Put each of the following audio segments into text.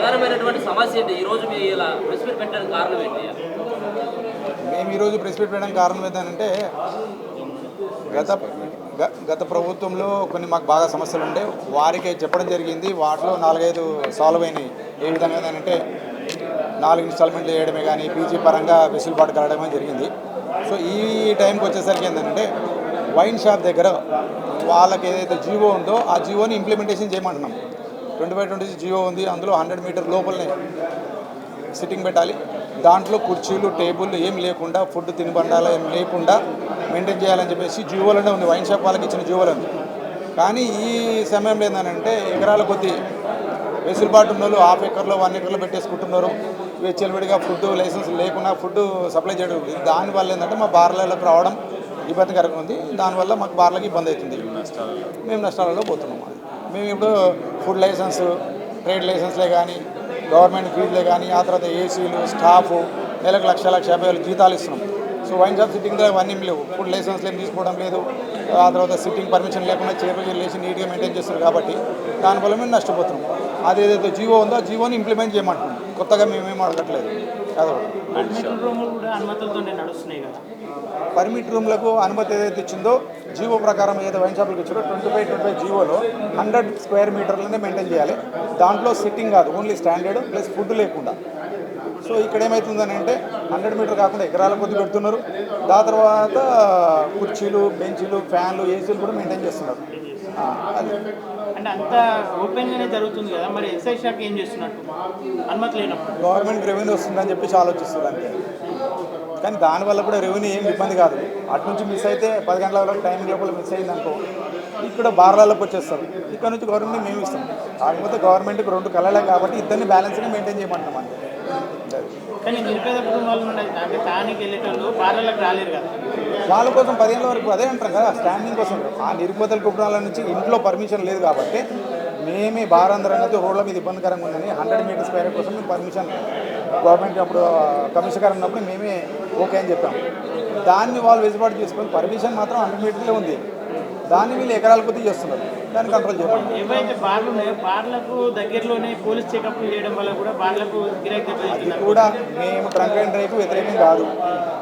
ప్రధానమైనటువంటి సమస్య ఏంటి? ఈరోజు మీ ఇలా ప్రెస్ మీట్ పెట్టడానికి కారణం ఏంటి? మేము ఈరోజు ప్రెస్ మీట్ పెట్టడానికి కారణం ఏంటంటే గత ప్రభుత్వంలో కొన్ని మాకు బాగా సమస్యలు ఉండే వారికి చెప్పడం జరిగింది. వాటిలో 4-5 సాల్వ్ అయినాయి. ఏ విధంగా అంటే 4 ఇన్స్టాల్మెంట్లు చేయడమే కానీ పీజీ పరంగా వెసులుబాటు కలగడమే జరిగింది. సో ఈ టైంకి వచ్చేసరికి ఏంటంటే వైన్ షాప్ దగ్గర వాళ్ళకి ఏదైతే జీవో ఉందో ఆ జీవోని ఇంప్లిమెంటేషన్ చేయమంటున్నాం. 20/20 జీవో ఉంది. అందులో 100 మీటర్ లోపలనే సిట్టింగ్ పెట్టాలి. దాంట్లో కుర్చీలు టేబుల్ ఏం లేకుండా ఫుడ్ తినుబండాలు ఏం లేకుండా మెయింటైన్ చేయాలని చెప్పేసి జీవోలోనే ఉంది. వైన్ షాప్ వాళ్ళకి ఇచ్చిన జీవోలో ఉంది. కానీ ఈ సమయంలో ఏంటంటే ఎకరాల కొద్ది వెసులుబాటు ఉన్న వాళ్ళు 1/2 ఎకర్లో 1 ఎకర్లో పెట్టేసుకుంటున్నారు. విచ్చలవిడిగా ఫుడ్ లైసెన్స్ లేకుండా ఫుడ్ సప్లై చేయడం. దానివల్ల ఏంటంటే మా బార్లలోకి రావడం ఇబ్బందికరంగా ఉంది. దానివల్ల మాకు బార్లకి ఇబ్బంది అవుతుంది. మేము నష్టాలలో పోతున్నాం. మేము ఇప్పుడు ఫుడ్ లైసెన్స్, ట్రేడ్ లైసెన్స్లే కానీ గవర్నమెంట్ ఫీజులే కానీ ఆ తర్వాత ఏసీలు స్టాఫ్ నెలకు 1,50,000 జీతాలు ఇస్తున్నాం. సో వైన్ షాప్ సిట్టింగ్ అవన్నీ లేవు. ఫుడ్ లైసెన్స్లు ఏం తీసుకోవడం లేదు. ఆ తర్వాత సిట్టింగ్ పర్మిషన్ లేకుండా చైర్మన్ లేచి నీట్గా మెయింటైన్ చేస్తున్నారు. కాబట్టి దానివల్ల మేము నష్టపోతున్నాం. అది ఏదైతే జీవో ఉందో ఆ జీవోని ఇంప్లిమెంట్ చేయమంటున్నాం. కొత్తగా మేమేం అడగట్లేదు. పర్మిట్ రూమ్లకు అనుమతి ఏదైతే ఇచ్చిందో జీవో ప్రకారం ఏదైతే వైన్ షాపులకు ఇచ్చారో 25/25 జీవోలో 100 స్క్వేర్ మీటర్లనే మెయింటైన్ చేయాలి. దాంట్లో సిట్టింగ్ కాదు, ఓన్లీ స్టాండర్డ్ ప్లస్ ఫుడ్ లేకుండా. సో ఇక్కడ ఏమవుతుందని అంటే 100 మీటర్ కాకుండా ఎకరాల కొద్ది పెడుతున్నారు. దాని తర్వాత కుర్చీలు, బెంచీలు, ఫ్యాన్లు, ఏసీలు కూడా మెయింటైన్ చేస్తున్నారు. అంటే అంత ఓపెన్గానే జరుగుతుంది కదా, మరి ఎక్సైజ్ శాఖ ఏం చేస్తున్నట్టు అనుమతి లేనప్పుడు? గవర్నమెంట్ రెవెన్యూ వస్తుందని చెప్పేసి ఆలోచిస్తారు అంతే. కానీ దానివల్ల కూడా రెవెన్యూ ఏం ఇబ్బంది కాదు. అటు నుంచి మిస్ అయితే 10 గంటల వరకు టైం లోపల మిస్ అయిందనుకో ఇక్కడ బార్లలోకి వచ్చేస్తారు. ఇక్కడ నుంచి గవర్నమెంట్ మేము ఇస్తాం. కాకపోతే గవర్నమెంట్కి 2 కళలే కాబట్టి ఇద్దరిని బ్యాలెన్స్గా మెయింటైన్ చేయమంటాం అంతే. కానీ నిరుపేద కుటుంబాలు ఉన్నాయి, అంటే స్థానిక వెళ్ళేటోళ్ళు బార్లలోకి రాలేరు కదా. వాళ్ళ కోసం 10 ఏళ్ళ వరకు అదే అంటారు కదా, స్టాండింగ్ కోసం. ఆ నిరుపేదల కుటుంబాల నుంచి ఇంట్లో పర్మిషన్ లేదు కాబట్టి మేమే బారందరంగా రోడ్ల మీద ఇబ్బందికరంగా ఉందని 100 మీటర్ స్క్వేర్ కోసం మేము పర్మిషన్ గవర్నమెంట్ అప్పుడు కమిషనర్ గారు ఉన్నప్పుడు మేమే ఓకే అని చెప్పాము. దాన్ని వాళ్ళు వెసులుబాటు చేసుకొని పర్మిషన్ మాత్రం 100 మీటర్లే ఉంది. దాన్ని వీళ్ళు ఎకరాల కొద్ది చేస్తున్నారు. దాన్ని కంట్రోల్ చేయాలి. ఏవైతే బార్లు ఉన్నాయో బార్లకు దగ్గరలోనే పోలీస్ చెకప్ చేయడం వల్ల కూడా బార్లకు గిరాకీ కూడా మేము ట్రంక్ అండ్ డ్రైవ్కి వ్యతిరేకం కాదు.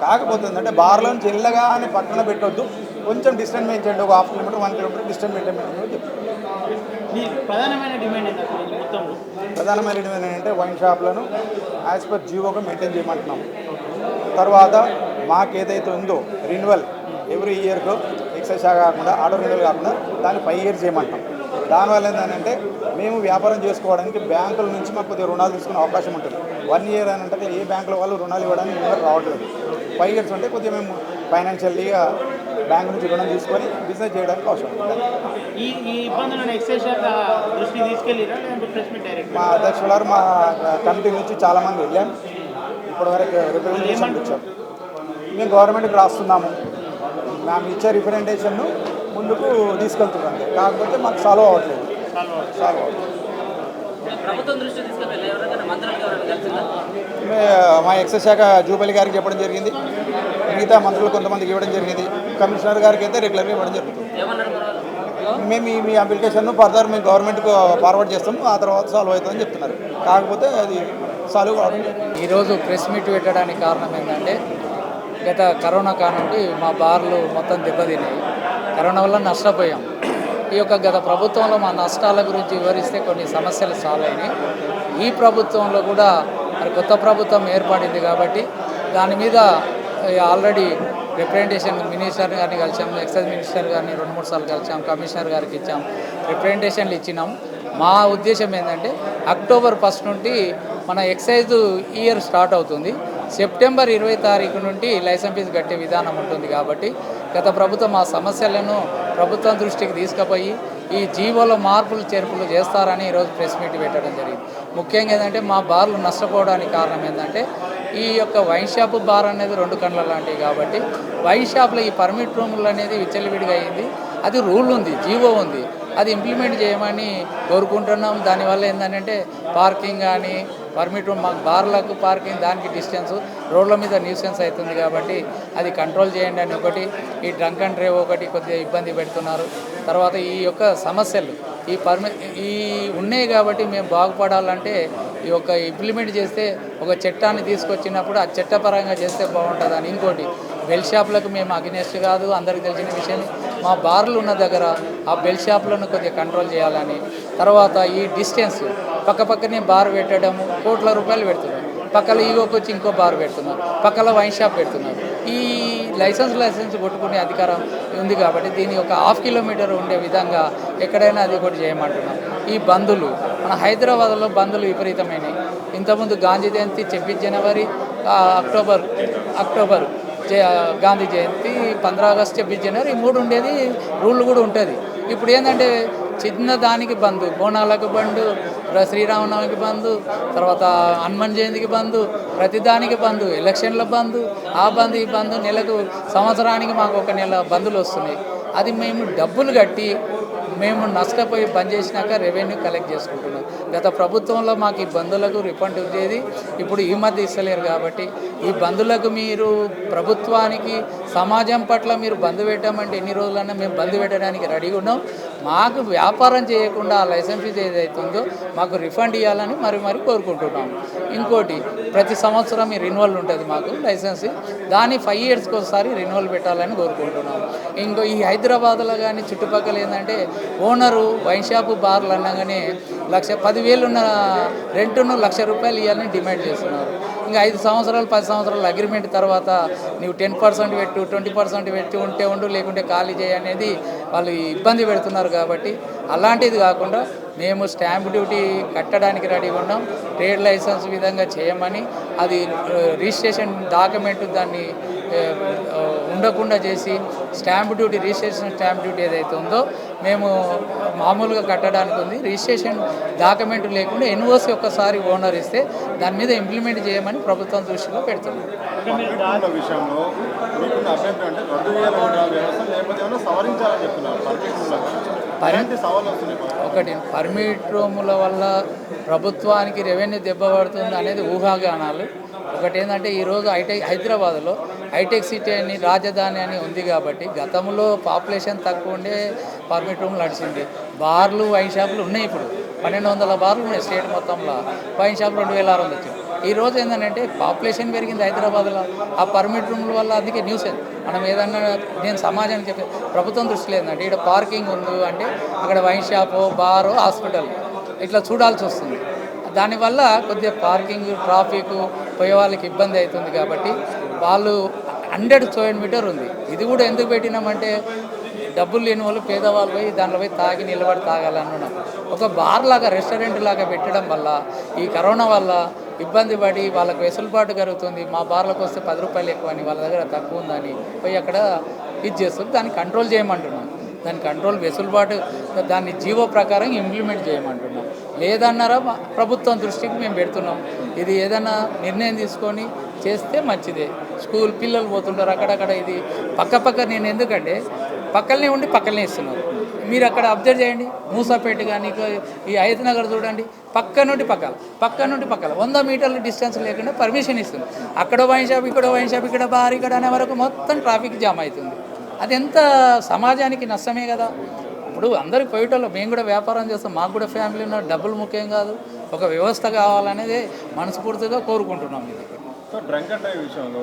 కాకపోతే ఏంటంటే బార్లో నుంచి వెళ్ళగానే పక్కన పెట్టొద్దు, కొంచెం డిస్టెన్స్ మెయింటైన్, ఒక 1/2 కిలోమీటర్ 1 కిలోమీటర్ డిస్టెన్స్ మెయింటైన్ చెప్తాను. ప్రధానమైన డిమాండ్ ఏంటంటే మొత్తంలో ప్రధానమైన డిమాండ్ ఏంటంటే వైన్ షాప్లను యాజ్ పర్ జీవోగా మెయింటైన్ చేయమంటున్నాం. తర్వాత మాకు ఏదైతే ఉందో రెన్యువల్ ఎవ్రీ ఇయర్కు ఎక్సైజ్ శాఖ కాకుండా ఆటో రెన్యువల్ కాకుండా దాన్ని 5 years చేయమంటాం. దానివల్ల ఏంటంటే మేము వ్యాపారం చేసుకోవడానికి బ్యాంకుల నుంచి మాకు కొద్దిగా రుణాలు తీసుకునే అవకాశం ఉంటుంది. 1 year అని అంటే ఏ బ్యాంకుల వాళ్ళు రుణాలు ఇవ్వడానికి ముందర రావట్లేదు. 5 years అంటే కొద్దిగా మేము ఫైనాన్షియల్లీగా బ్యాంకు నుంచి రుణం తీసుకొని బిజినెస్ చేయడానికి అవసరం ఉంటుంది. ఈ ఇబ్బందులను ఎక్సైజ్ శాఖ దృష్టికి తీసుకెళ్ళిరా లేదంటే ప్రెస్ మీట్ డైరెక్ట్? మా అధ్యక్షులారు మా కమిటీ నుంచి చాలామంది వెళ్ళాం. ఇప్పటివరకు రిప్రజెంటేషన్ ఇచ్చాం. మేము గవర్నమెంట్కి రాస్తున్నాము. మేము ఇచ్చే రిప్రజెంటేషన్ను ముందుకు తీసుకెళ్తున్నాం. కాకపోతే మాకు సాల్వ్ అవ్వట్లేదు. మా ఎక్సైజ్ శాఖ జూపల్లి గారికి చెప్పడం జరిగింది. మిగతా మంత్రులు కొంతమందికి ఇవ్వడం జరిగింది. కమిషనర్ గారికి అయితే రెగ్యులర్గా ఇవ్వడం జరుగుతుంది. మేము మీ అప్లికేషన్ను ఫర్దర్ మేము గవర్నమెంట్కు ఫార్వర్డ్ చేస్తాము. ఆ తర్వాత సాల్వ్ అవుతుందని చెప్తున్నారు. కాకపోతే అది సాల్వ్ కావడం. ఈరోజు ప్రెస్ మీట్ పెట్టడానికి కారణం ఏంటంటే గత కరోనా కానుండి మా బార్లు మొత్తం దెబ్బతిన్నాయి. కరోనా వల్ల నష్టపోయాం. ఈ యొక్క గత ప్రభుత్వంలో మా నష్టాల గురించి వివరిస్తే కొన్ని సమస్యలు సాల్వ్ అయినాయి. ఈ ప్రభుత్వంలో కూడా మరి కొత్త ప్రభుత్వం ఏర్పడింది కాబట్టి దాని మీద ఆల్రెడీ రిప్రజెంటేషన్ మినిస్టర్ గారిని కలిసాము, ఎక్సైజ్ మినిస్టర్ గారిని 2-3 సార్లు కలిసాం, కమిషనర్ గారికి ఇచ్చాం, రిప్రజెంటేషన్లు ఇచ్చినాం. మా ఉద్దేశం ఏంటంటే అక్టోబర్ 1 నుండి మన ఎక్సైజ్ ఇయర్ స్టార్ట్ అవుతుంది. సెప్టెంబర్ 20 తారీఖు నుండి లైసెన్స్ ఫీజు కట్టే విధానం ఉంటుంది. కాబట్టి గత ప్రభుత్వం ఆ సమస్యలను ప్రభుత్వం దృష్టికి తీసుకుపోయి ఈ జీవోలో మార్పులు చేర్పులు చేస్తారని ఈరోజు ప్రెస్ మీట్ పెట్టడం జరిగింది. ముఖ్యంగా ఏంటంటే మా బార్లు నష్టపోవడానికి కారణం ఏంటంటే ఈ యొక్క వైన్ షాప్ బార్ అనేది 2 కళ్ళ లాంటివి. కాబట్టి వైన్ షాప్లో ఈ పర్మిట్ రూములు అనేది విచ్చలవిడిగా అయింది. అది రూల్ ఉంది, జీవో ఉంది, అది ఇంప్లిమెంట్ చేయమని కోరుకుంటున్నాం. దానివల్ల ఏంటంటే పార్కింగ్ కానీ పర్మిట్ మాకు బార్లకు పార్కింగ్ దానికి డిస్టెన్స్ రోడ్ల మీద న్యూసెన్స్ అవుతుంది. కాబట్టి అది కంట్రోల్ చేయండి అని ఒకటి, ఈ డ్రంక్ అండ్ డ్రైవ్ ఒకటి కొద్దిగా ఇబ్బంది పెడుతున్నారు. తర్వాత ఈ యొక్క సమస్యలు ఈ ఉన్నాయి కాబట్టి మేము బాగుపడాలంటే ఈ యొక్క ఇంప్లిమెంట్ చేస్తే ఒక చట్టాన్ని తీసుకొచ్చినప్పుడు ఆ చట్టపరంగా చేస్తే బాగుంటుందని. ఇంకోటి బెల్ షాపులకు మేము అగ్నెస్ట్ కాదు, అందరికీ తెలిసిన విషయం. మా బార్లు ఉన్న దగ్గర ఆ బెల్ షాపులను కొద్దిగా కంట్రోల్ చేయాలని. తర్వాత ఈ డిస్టెన్స్ పక్కనే బార్ పెట్టడము కోట్ల రూపాయలు పెడుతున్నారు, పక్కన ఈగోకి వచ్చి ఇంకో బార్ పెడుతున్నారు, పక్కన వైన్ షాప్ పెడుతున్నారు. ఈ లైసెన్స్ కొట్టుకునే అధికారం ఉంది కాబట్టి దీన్ని ఒక హాఫ్ కిలోమీటర్ ఉండే విధంగా ఎక్కడైనా అది ఒకటి చేయమంటున్నాం. ఈ బందులు మన హైదరాబాద్లో బందులు విపరీతమైనవి. ఇంతకుముందు గాంధీ జయంతి 26 జనవరి, అక్టోబర్ గాంధీ జయంతి, 15 ఆగస్టు, 26 జనవరి ఈ 3 ఉండేది. రూల్ కూడా ఉంటుంది. ఇప్పుడు ఏంటంటే చిన్న దానికి బంద్, బోనాలకు బంద్, శ్రీరామనవమికి బంద్, తర్వాత హనుమాన్ జయంతికి బంద్, ప్రతిదానికి బంద్, ఎలక్షన్ల బంద్, ఆ బంద్ ఈ బంద్, నెలకు సంవత్సరానికి మాకు 1 నెల బందులు వస్తున్నాయి. అది మేము డబ్బులు కట్టి మేము నష్టపోయి బంద్ చేసినాక రెవెన్యూ కలెక్ట్ చేసుకుంటున్నాం. గత ప్రభుత్వంలో మాకు ఈ బంధులకు రిఫండ్ ఉండేది, ఇప్పుడు ఈ మధ్య ఇస్తలేరు. కాబట్టి ఈ బంధులకు మీరు ప్రభుత్వానికి సమాజం పట్ల మీరు బంద్ పెట్టామంటే ఎన్ని రోజులన్నా మేము బంద్ పెట్టడానికి రెడీగా ఉన్నాం. మాకు వ్యాపారం చేయకుండా ఆ లైసెన్స్ ఫీజు ఏదైతుందో మాకు రిఫండ్ ఇవ్వాలని మరి కోరుకుంటున్నాం. ఇంకోటి ప్రతి సంవత్సరం ఈ రెన్యువల్ ఉంటుంది మాకు లైసెన్స్, దాన్ని 5 ఇయర్స్కి ఒకసారి రెన్యువల్ పెట్టాలని కోరుకుంటున్నాం. ఈ హైదరాబాద్లో కానీ చుట్టుపక్కల ఏంటంటే ఓనరు వైన్ షాపు బార్లు అనగానే 10,000 ఉన్న రెంట్ను ₹1,00,000 ఇవ్వాలని డిమాండ్ చేస్తున్నారు. ఇంకా 5 సంవత్సరాలు 10 సంవత్సరాల అగ్రిమెంట్ తర్వాత నువ్వు 10% పెట్టు, 20% పెట్టి ఉంటే ఉండు, లేకుంటే ఖాళీ చేయి అనేది వాళ్ళు ఇబ్బంది పెడుతున్నారు. కాబట్టి అలాంటిది కాకుండా మేము స్టాంప్ డ్యూటీ కట్టడానికి రెడీగా ఉన్నాం. ట్రేడ్ లైసెన్స్ విధంగా చేయమని, అది రిజిస్ట్రేషన్ డాక్యుమెంట్ దాన్ని ఉండకుండా చేసి రిజిస్ట్రేషన్ స్టాంప్ డ్యూటీ ఏదైతే ఉందో మేము మామూలుగా కట్టడానికి ఉంది. రిజిస్ట్రేషన్ డాక్యుమెంట్ లేకుండా ఎన్ఓసి ఒక్కసారి ఓనర్ ఇస్తే దాని మీద ఇంప్లిమెంట్ చేయమని ప్రభుత్వం దృష్టిలో పెడుతున్నాం. ఒకటి పర్మిట్ రూముల వల్ల ప్రభుత్వానికి రెవెన్యూ దెబ్బపడుతుంది అనేది ఊహాగానాలు. ఒకటి ఏంటంటే ఈరోజు హైదరాబాద్లో హైటెక్ సిటీ అని రాజధాని అని ఉంది కాబట్టి గతంలో పాపులేషన్ తక్కువ ఉండే పర్మిట్ రూమ్లు నడిచింది. బార్లు వైన్ షాపులు ఉన్నాయి. ఇప్పుడు 1,200 బార్లు ఉన్నాయి స్టేట్ మొత్తంలో, వైన్ షాపులు 2,600 వచ్చింది. ఈరోజు ఏంటంటే పాపులేషన్ పెరిగింది హైదరాబాద్లో, ఆ పర్మిట్ రూమ్ల వల్ల. అందుకే న్యూస్ మనం ఏదన్నా నేను సమాజానికి చెప్పే ప్రభుత్వం దృష్టిలో ఏంటంటే ఇక్కడ పార్కింగ్ ఉంది అంటే అక్కడ వైన్ షాపు, బారు, హాస్పిటల్ ఇట్లా చూడాల్సి వస్తుంది. దానివల్ల కొద్దిగా పార్కింగ్, ట్రాఫిక్ పోయే వాళ్ళకి ఇబ్బంది అవుతుంది. కాబట్టి వాళ్ళు 100 స్క్వేర్ మీటర్ ఉంది. ఇది కూడా ఎందుకు పెట్టినామంటే డబ్బులు లేని వాళ్ళు పేదవాళ్ళు పోయి దాంట్లో పోయి తాగి నిలబడి తాగాలనున్నాం. ఒక బార్ లాగా, రెస్టారెంట్ లాగా పెట్టడం వల్ల ఈ కరోనా వల్ల ఇబ్బంది పడి వాళ్ళకు వెసులుబాటు జరుగుతుంది. మా బార్లకు వస్తే ₹10 ఎక్కువ అని, వాళ్ళ దగ్గర తక్కువ ఉందని పోయి అక్కడ ఇది చేస్తుంది. దాన్ని కంట్రోల్ చేయమంటున్నాం. దాని కంట్రోల్ వెసులుబాటు దాన్ని జీవో ప్రకారం ఇంప్లిమెంట్ చేయమంటున్నాం. లేదన్నారా ప్రభుత్వం దృష్టికి మేము పెడుతున్నాం. ఇది ఏదైనా నిర్ణయం తీసుకొని చేస్తే మంచిదే. స్కూల్ పిల్లలు పోతుంటారు అక్కడక్కడ. ఇది పక్క నేను ఎందుకంటే పక్కనే ఉండి పక్కనే ఇస్తున్నారు. మీరు అక్కడ అబ్జర్వ్ చేయండి, మూసాపేట కానీ ఈ హైదనగర్ చూడండి, పక్క నుండి పక్కల 100 మీటర్ల డిస్టెన్స్ లేకుండా పర్మిషన్ ఇస్తుంది. అక్కడ వైన్ షాప్, ఇక్కడ వైన్ షాప్, ఇక్కడ బార్, ఇక్కడ అనే వరకు మొత్తం ట్రాఫిక్ జామ్ అవుతుంది. అది ఎంత సమాజానికి నష్టమే కదా. ఇప్పుడు అందరికి పోయేటోళ్ళు మేము కూడా వ్యాపారం చేస్తాం, మాకు కూడా ఫ్యామిలీ ఉన్నారు, డబ్బులు ముఖ్యం కాదు, ఒక వ్యవస్థ కావాలనేది మనస్ఫూర్తిగా కోరుకుంటున్నాం. ఇది సో డ్రంక్ అండ్ డ్రైవ్ విషయంలో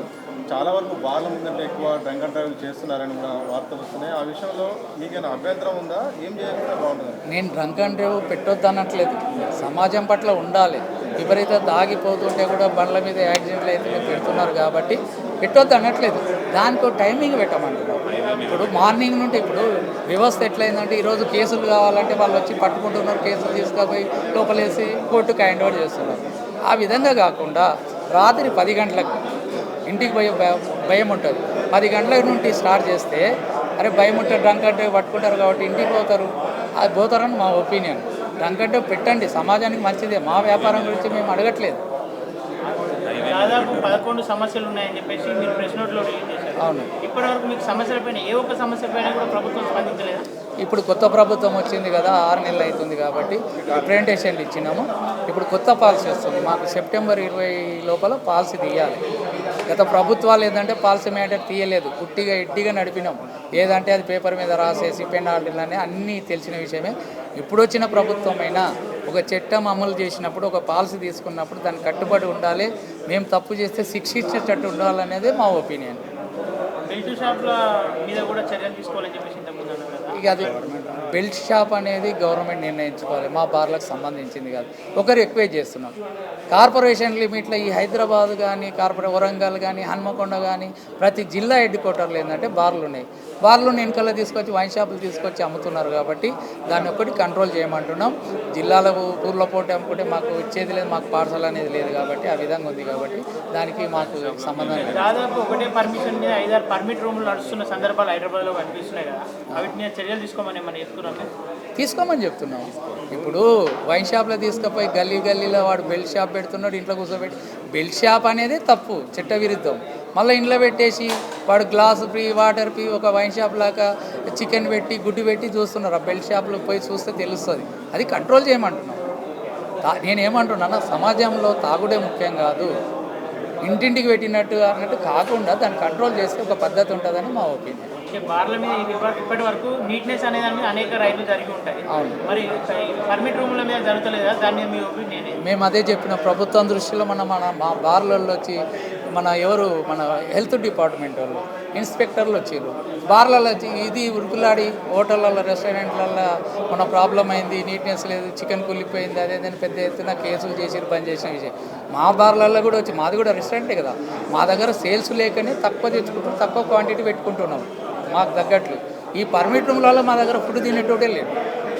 చాలా వరకు బార్ల ముందంటే ఎక్కువ డ్రంక్ అండ్ డ్రైవ్ చేస్తున్నారని కూడా వార్తలు వస్తున్నాయి. ఆ విషయంలో మీకేమైనా అభ్యంతరం ఉందా? ఏం చేయాలంటే బాగుంటుంది? నేను డ్రంక్ అండ్ డ్రైవ్ పెట్టొద్దు అనట్లేదు, సమాజం పట్ల ఉండాలి. విపరీత తాగిపోతుంటే కూడా బండ్ల మీద యాక్సిడెంట్లు అయితే పెడుతున్నారు కాబట్టి పెట్టొద్దు అనట్లేదు. దానికి టైమింగ్ పెట్టమంటున్నాం. ఇప్పుడు మార్నింగ్ నుండి ఇప్పుడు వ్యవస్థ ఎట్లయిందంటే ఈరోజు కేసులు కావాలంటే వాళ్ళు వచ్చి పట్టుకుంటున్నారు, కేసులు తీసుకుపోయి లోపలేసి కోర్టుకు హ్యాండ్ ఓవర్ చేస్తున్నారు. ఆ విధంగా కాకుండా రాత్రి 10 గంటలకు ఇంటికి పోయే భయం ఉంటుంది. 10 గంటల నుండి స్టార్ట్ చేస్తే అరే భయం ఉంటుంది, డ్రంక్ అంటే పట్టుకుంటారు కాబట్టి ఇంటికి పోతారు. అది పోతారని మా ఒపీనియన్. డ్రంక్ అంటే పెట్టండి, సమాజానికి మంచిదే. మా వ్యాపారం గురించి మేము అడగట్లేదు. దాదాపు 11 సమస్యలు ఉన్నాయని చెప్పేసి మీరు ప్రెస్ నోట్లో రిలీజ్ చేశారు. అవును. ఇప్పటివరకు మీకు సమస్యలపైన ఏ ఒక్క సమస్యపైన కూడా ప్రభుత్వం స్పందించలేదా? ఇప్పుడు కొత్త ప్రభుత్వం వచ్చింది కదా, 6 నెలలు అవుతుంది కాబట్టి రిప్రజెంటేషన్లు ఇచ్చినాము. ఇప్పుడు కొత్త పాలసీ వస్తుంది. మాకు సెప్టెంబర్ 20 లోపల పాలసీ తీయాలి. గత ప్రభుత్వాలు ఏంటంటే పాలసీ మ్యాటర్ తీయలేదు, ఇడ్డిగా నడిపినాం. ఏదంటే అది పేపర్ మీద రాసేసి పెనాల్టీలని అన్నీ తెలిసిన విషయమే. ఇప్పుడు వచ్చిన ప్రభుత్వమైనా ఒక చట్టం అమలు చేసినప్పుడు ఒక పాలసీ తీసుకున్నప్పుడు దానికి కట్టుబడి ఉండాలి. మేము తప్పు చేస్తే శిక్షించేటట్టు ఉండాలనేది మా ఒపీనియన్. బెల్ట్ షాప్ల మీద కూడా చర్యలు తీసుకోవాలని చెప్పేసి ఇంతకుముందు అన్నారు కదా. ఇక అది బెల్ట్ షాప్ అనేది గవర్నమెంట్ నిర్ణయించుకోవాలి, మా బార్లకు సంబంధించింది కాదు. ఒకరు ఎక్కువే చేస్తున్నాం. కార్పొరేషన్ లిమిట్లో ఈ హైదరాబాద్ కానీ వరంగల్ కానీ హన్మకొండ కానీ ప్రతి జిల్లా హెడ్ క్వార్టర్లు ఏంటంటే బార్లు ఉన్నాయి. బార్లు వెనకాల తీసుకొచ్చి వైన్ షాపులు తీసుకొచ్చి అమ్ముతున్నారు కాబట్టి దాన్ని ఒకటి కంట్రోల్ చేయమంటున్నాం. జిల్లాల ఊర్ల పోటీ అమ్ముకుంటే మాకు ఇచ్చేది లేదు, మాకు పార్సల్ అనేది లేదు కాబట్టి ఆ విధంగా ఉంది కాబట్టి దానికి మాకు సంబంధం లేదు. దాదాపు ఒకటే పర్మిషన్ మీద 5-6 పర్మిట్ రూములు నడుస్తున్న సందర్భాలు హైదరాబాద్లో కనిపిస్తున్నాయి కదా, వాటి మీద చర్యలు తీసుకోమని ఏమన్నా చెప్తున్నాం? తీసుకోమని చెప్తున్నాం. ఇప్పుడు వైన్ షాప్లో తీసుకుపోయి గల్లీలో వాడు బెల్ట్ షాప్ పెడుతున్నాడు, ఇంట్లో కూర్చోబెట్టి బెల్ట్ షాప్ అనేది తప్పు, చట్ట విరుద్ధం. మళ్ళీ ఇంట్లో పెట్టేసి వాడు గ్లాసు ఫ్రీ వాటర్ ఫ్రీ ఒక వైన్ షాప్ లాగా చికెన్ పెట్టి గుడ్డు పెట్టి చూస్తున్నారు. ఆ బెల్ట్ షాప్లో పోయి చూస్తే తెలుస్తుంది. అది కంట్రోల్ చేయమంటున్నాం. నేనేమంటున్నాను, సమాజంలో తాగుడే ముఖ్యం కాదు, ఇంటింటికి పెట్టినట్టు అన్నట్టు కాకుండా దాన్ని కంట్రోల్ చేస్తే ఒక పద్ధతి ఉంటుందని మా ఒపీనియన్. బార్ల మీద ఇప్పటి వరకు నీట్నెస్ అనేది అనేక రైతులు జరిగి ఉంటాయి. అవును. మరి పర్మిట్ రూముల మీద జరుగుతలేదా? దాని మీద మీ ఒపీనియన్? మేము అదే చెప్పిన ప్రభుత్వం దృష్టిలో మా బార్లలో వచ్చి మన హెల్త్ డిపార్ట్మెంట్ వాళ్ళు ఇన్స్పెక్టర్లు వచ్చారు. బార్లలో వచ్చి ఇది ఉరుకులాడి హోటళ్ళల్లో రెస్టారెంట్లలో మన ప్రాబ్లం అయింది, నీట్నెస్ లేదు, చికెన్ కుళ్ళిపోయింది, అదేదని పెద్ద ఎత్తున కేసులు చేసి బంద్ చేసిన విషయం. మా బార్లలో కూడా వచ్చి, మాది కూడా రెస్టారెంటే కదా, మా దగ్గర సేల్స్ లేకనే తక్కువ తెచ్చుకుంటాం, తక్కువ క్వాంటిటీ పెట్టుకుంటున్నాం మాకు తగ్గట్లు. ఈ పర్మిట్ రూమ్లలో మా దగ్గర ఫుడ్ తినేటోటే లేదు.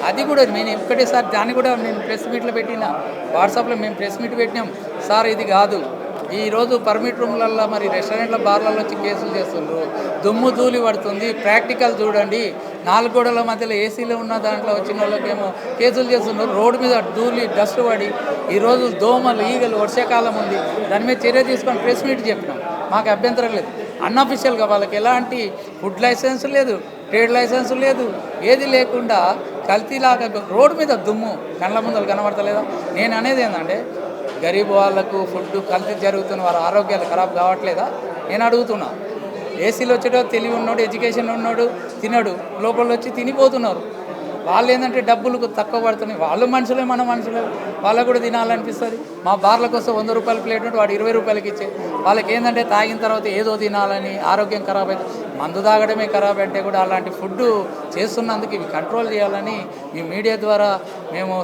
అది కూడా నేను ఒక్కటేసారి దాన్ని కూడా నేను ప్రెస్ మీట్లో పెట్టిన, వాట్సాప్లో మేము ప్రెస్ మీట్ పెట్టినాం. సార్ ఇది కాదు, ఈరోజు పర్మిట్ రూమ్లల్లో మరి రెస్టారెంట్ల బార్లలో వచ్చి కేసులు చేస్తున్నారు, దుమ్ము ధూళి పడుతుంది, ప్రాక్టికల్ చూడండి. 4 గోడల మధ్యలో ఏసీలో ఉన్న దాంట్లో వచ్చిన వాళ్ళకేమో కేసులు చేస్తున్నారు. రోడ్డు మీద ధూళి డస్ట్ పడి ఈరోజు దోమలు ఈగలు వర్షాకాలం ఉంది, దాని మీద చర్య తీసుకొని ప్రెస్ మీట్ చెప్పినాం. మాకు అభ్యంతరం లేదు. అన్అఫిషియల్గా వాళ్ళకి ఎలాంటి ఫుడ్ లైసెన్స్ లేదు, ట్రేడ్ లైసెన్స్ లేదు, ఏది లేకుండా కల్తీలాగా రోడ్డు మీద దుమ్ము కళ్ళ ముందలు కనబడతలేదా? నేను అనేది ఏంటంటే గరీబ్ వాళ్ళకు ఫుడ్ కల్తీ జరుగుతున్న వారి ఆరోగ్యాలు ఖరాబ్ కావట్లేదా నేను అడుగుతున్నా. ఏసీలో వచ్చేటో తెలివి ఉన్నాడు, ఎడ్యుకేషన్ ఉన్నాడు, తినడు, లోపల వచ్చి తినిపోతున్నారు. వాళ్ళు ఏంటంటే డబ్బులకు తక్కువ పడుతున్నాయి. వాళ్ళు మనుషులే, మన మనుషులే, వాళ్ళకు కూడా తినాలనిపిస్తుంది. మా బార్ల కోసం 100 రూపాయల ప్లేట్ ఉంటే వాడు 20 రూపాయలకి ఇచ్చే. వాళ్ళకి ఏంటంటే తాగిన తర్వాత ఏదో తినాలని, ఆరోగ్యం ఖరాబ్ అవుతుంది. మందు తాగడమే ఖరాబ్ అంటే కూడా అలాంటి ఫుడ్ చేస్తున్నందుకు ఇవి కంట్రోల్ చేయాలని ఈ మీడియా ద్వారా మేము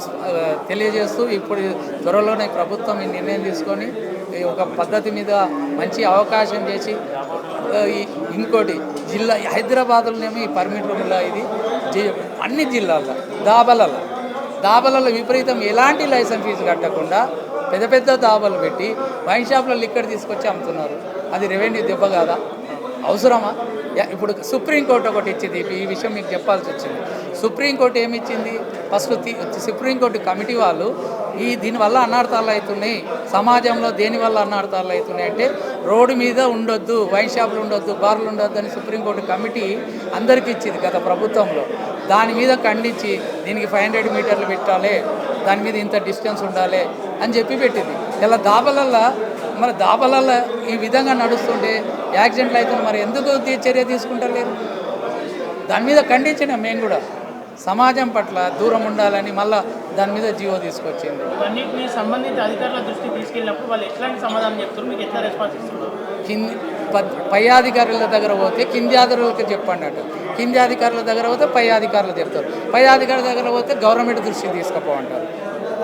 తెలియజేస్తూ, ఇప్పుడు త్వరలోనే ప్రభుత్వం ఈ నిర్ణయం తీసుకొని ఒక పద్ధతి మీద మంచి అవకాశం చేసి, ఇంకోటి జిల్లా హైదరాబాద్లోనేమో ఈ పర్మిట్ రూమ్లో ఇది అన్ని జిల్లాల్లో దాబలలో విపరీతం ఎలాంటి లైసెన్స్ ఫీజు కట్టకుండా పెద్ద దాబాలు పెట్టి వైన్ షాప్లో లిక్కర్ తీసుకొచ్చి అమ్ముతున్నారు. అది రెవెన్యూ దెబ్బ కాదా? అవసరమా? ఇప్పుడు సుప్రీంకోర్టు ఒకటి ఇచ్చింది, ఈ విషయం మీకు చెప్పాల్సి వచ్చింది. సుప్రీంకోర్టు ఏమి ఇచ్చింది? ఫస్ట్ సుప్రీంకోర్టు కమిటీ వాళ్ళు దీనివల్ల అనార్థాలు అవుతున్నాయి, సమాజంలో దేనివల్ల అనార్థాలు అవుతున్నాయి అంటే రోడ్డు మీద ఉండొద్దు, వైన్ షాపులు ఉండొద్దు, బార్లు ఉండొద్దు అని సుప్రీంకోర్టు కమిటీ అందరికీ ఇచ్చింది గత ప్రభుత్వంలో. దాని మీద ఖండించి దీనికి 500 మీటర్లు పెట్టాలి, దాని మీద ఇంత డిస్టెన్స్ ఉండాలి అని చెప్పి పెట్టింది. ఇలా దాబలల్లో ఈ విధంగా నడుస్తుంటే యాక్సిడెంట్లు అవుతుంది. మరి ఎందుకు చర్య తీసుకుంటలేరు? దాని మీద ఖండించినాం మేము కూడా. సమాజం పట్ల దూరం ఉండాలని మళ్ళీ దాని మీద జీవో తీసుకొచ్చింది. అన్నింటినీ సంబంధిత అధికారుల దృష్టికి తీసుకెళ్ళినప్పుడు వాళ్ళు ఎట్లాంటి సమాధానం చెప్తారు, మీకు ఎట్లా రెస్పాన్స్ ఇస్తున్నారు? పై అధికారుల దగ్గర పోతే కింది అధికారులకు చెప్పండి అంట, కింది అధికారుల దగ్గర పోతే పై అధికారులు చెప్తారు, పై అధికారుల దగ్గర పోతే గవర్నమెంట్ దృష్టికి తీసుకుపోమంటారు.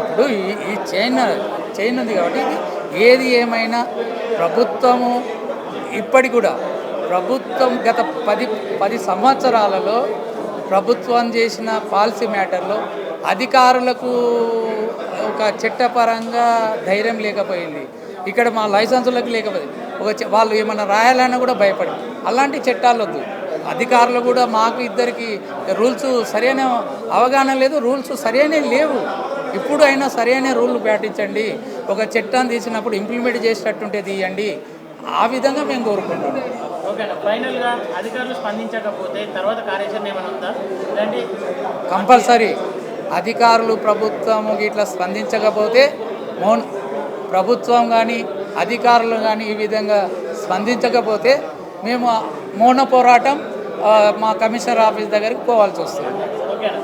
ఇప్పుడు ఈ చైన్ ఉంది కాబట్టి ఏది ఏమైనా ప్రభుత్వము ఇప్పటికి కూడా ప్రభుత్వం గత 10 సంవత్సరాలలో ప్రభుత్వం చేసిన పాలసీ మ్యాటర్లో అధికారులకు ఒక చట్టపరంగా ధైర్యం లేకపోయింది. ఇక్కడ మా లైసెన్సులకు లేకపోయింది. వాళ్ళు ఏమన్నా రాయాలన్నా కూడా భయపడి, అలాంటి చట్టాలు వద్దు. అధికారులు కూడా మాకు ఇద్దరికి రూల్స్ సరైన అవగాహన లేదు, రూల్స్ సరైన లేవు. ఇప్పుడు అయినా సరైన రూల్ పాటించండి, ఒక చట్టాన్ని తీసినప్పుడు ఇంప్లిమెంట్ చేసేటట్టుంటే తీయండి, ఆ విధంగా మేము కోరుకుంటున్నాం. ఓకేనా? ఫైనల్గా అధికారులు స్పందించకపోతే తర్వాత కార్యాచరణ ఏమైనా ఉందా? లేదంటే కంపల్సరీ అధికారులు ప్రభుత్వం ఇట్లా స్పందించకపోతే ప్రభుత్వం కానీ అధికారులు కానీ ఈ విధంగా స్పందించకపోతే మేము మౌన పోరాటం మా కమిషనర్ ఆఫీస్ దగ్గరికి పోవాల్సి వస్తుంది. ఓకేనా?